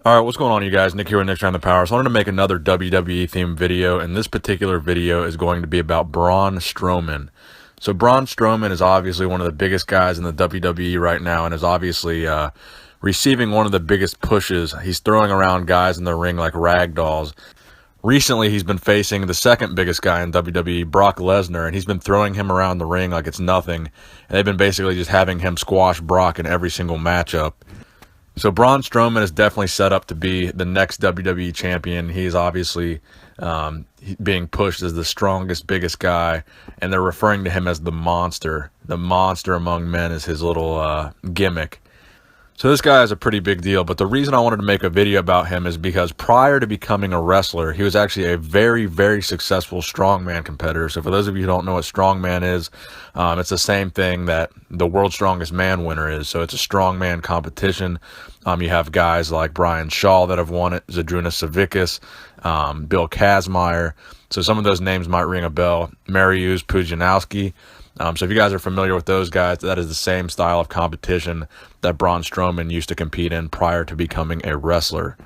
All right, what's going on, you guys? Nick here with Nick Trying the Power. So I wanted to make another WWE themed video, and this particular video is going to be about Braun Strowman. So Braun Strowman is obviously one of the biggest guys in the WWE right now, and is obviously receiving one of the biggest pushes. He's throwing around guys in the ring like rag dolls. Recently, he's been facing the second biggest guy in WWE, Brock Lesnar, and he's been throwing him around the ring like it's nothing. And they've been basically just having him squash Brock in every single matchup. So Braun Strowman is definitely set up to be the next WWE champion. He's obviously being pushed as the strongest, biggest guy, and they're referring to him as the monster. The monster among men is his little gimmick. So this guy is a pretty big deal, but the reason I wanted to make a video about him is because prior to becoming a wrestler, he was actually a very, very successful strongman competitor. So for those of you who don't know what strongman is, it's the same thing that the World's Strongest Man winner is. So it's a strongman competition. You have guys like Brian Shaw that have won it, Zadrunas Savickas, Bill Kazmaier. So some of those names might ring a bell. Mariusz Pudzianowski. So if you guys are familiar with those guys, that is the same style of competition that Braun Strowman used to compete in prior to becoming a wrestler.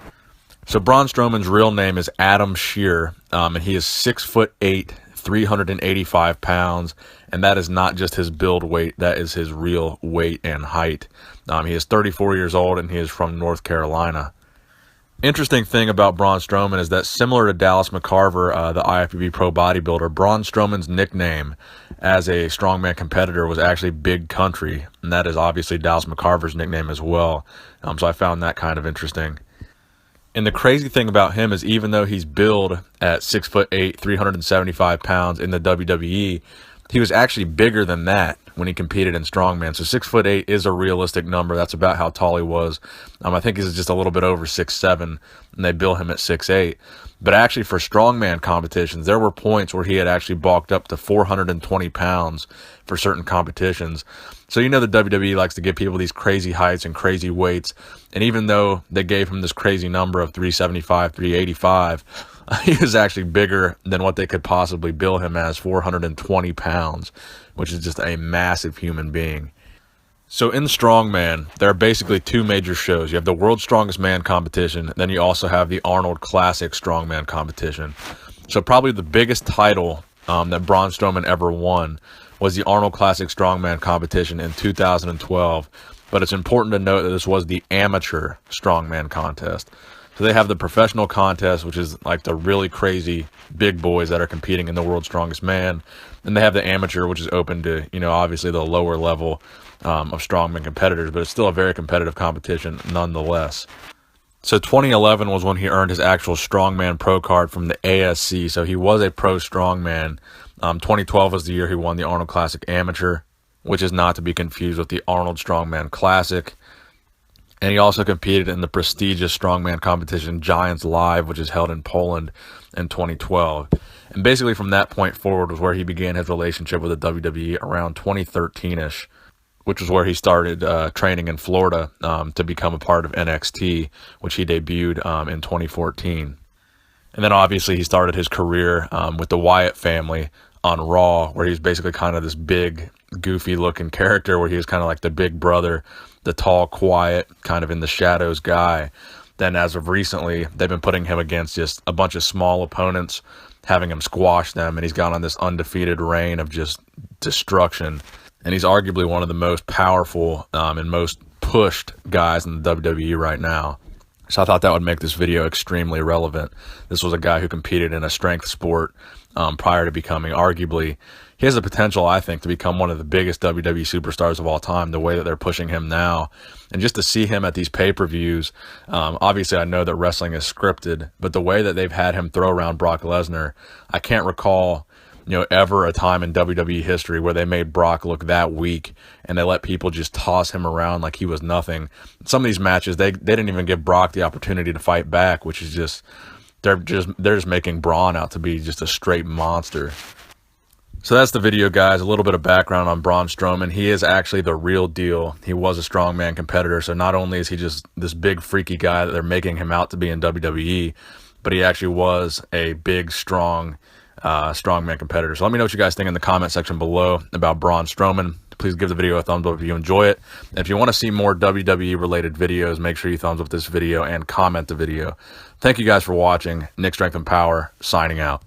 So Braun Strowman's real name is Adam Scherr, and he is 6'8", 385 pounds, and that is not just his build weight, that is his real weight and height. He is 34 years old, and he is from North Carolina. Interesting thing about Braun Strowman is that similar to Dallas McCarver, the IFBB pro bodybuilder, Braun Strowman's nickname as a strongman competitor was actually Big Country, and that is obviously Dallas McCarver's nickname as well. So I found that kind of interesting. And the crazy thing about him is even though he's billed at 6'8", 375 pounds in the WWE, he was actually bigger than that when he competed in strongman. So 6'8" is a realistic number. That's about how tall he was. I think he's just a little bit over 6'7", and they bill him at 6'8". But actually for strongman competitions, there were points where he had actually bulked up to 420 pounds for certain competitions. So you know the WWE likes to give people these crazy heights and crazy weights. And even though they gave him this crazy number of 375, 385, he was actually bigger than what they could possibly bill him as, 420 pounds, which is just a massive human being. So in strongman, there are basically two major shows. You have the World's Strongest Man competition, then you also have the Arnold Classic Strongman competition. So probably the biggest title that Braun Strowman ever won was the Arnold Classic Strongman competition in 2012. But it's important to note that this was the amateur strongman contest. So they have the professional contest, which is like the really crazy big boys that are competing in the World's Strongest Man. And they have the amateur, which is open to, obviously the lower level of strongman competitors, but it's still a very competitive competition nonetheless. So 2011 was when he earned his actual strongman pro card from the ASC. So he was a pro strongman. 2012 was the year he won the Arnold Classic Amateur, which is not to be confused with the Arnold Strongman Classic. And he also competed in the prestigious strongman competition Giants Live, which is held in Poland in 2012. And basically from that point forward was where he began his relationship with the WWE around 2013-ish, which was where he started training in Florida to become a part of NXT, which he debuted in 2014. And then obviously he started his career with the Wyatt family on Raw, where he's basically kind of this big, goofy-looking character where he was kind of like the big brother, the tall, quiet, kind of in the shadows guy. Then as of recently, they've been putting him against just a bunch of small opponents, having him squash them, and he's gone on this undefeated reign of just destruction. And he's arguably one of the most powerful and most pushed guys in the WWE right now. So I thought that would make this video extremely relevant. This was a guy who competed in a strength sport prior to becoming, arguably, he has the potential, I think, to become one of the biggest WWE superstars of all time, the way that they're pushing him now. And just to see him at these pay-per-views, obviously I know that wrestling is scripted, but the way that they've had him throw around Brock Lesnar, I can't recall ever a time in WWE history where they made Brock look that weak and they let people just toss him around like he was nothing. Some of these matches, they didn't even give Brock the opportunity to fight back, which is just, they're just making Braun out to be just a straight monster. So that's the video, guys. A little bit of background on Braun Strowman. He is actually the real deal. He was a strongman competitor. So not only is he just this big freaky guy that they're making him out to be in WWE, but he actually was a big, strong strongman competitor. So let me know what you guys think in the comment section below about Braun Strowman. Please give the video a thumbs up if you enjoy it. And if you want to see more WWE related videos, make sure you thumbs up this video and comment the video. Thank you guys for watching. Nick Strength and Power, signing out.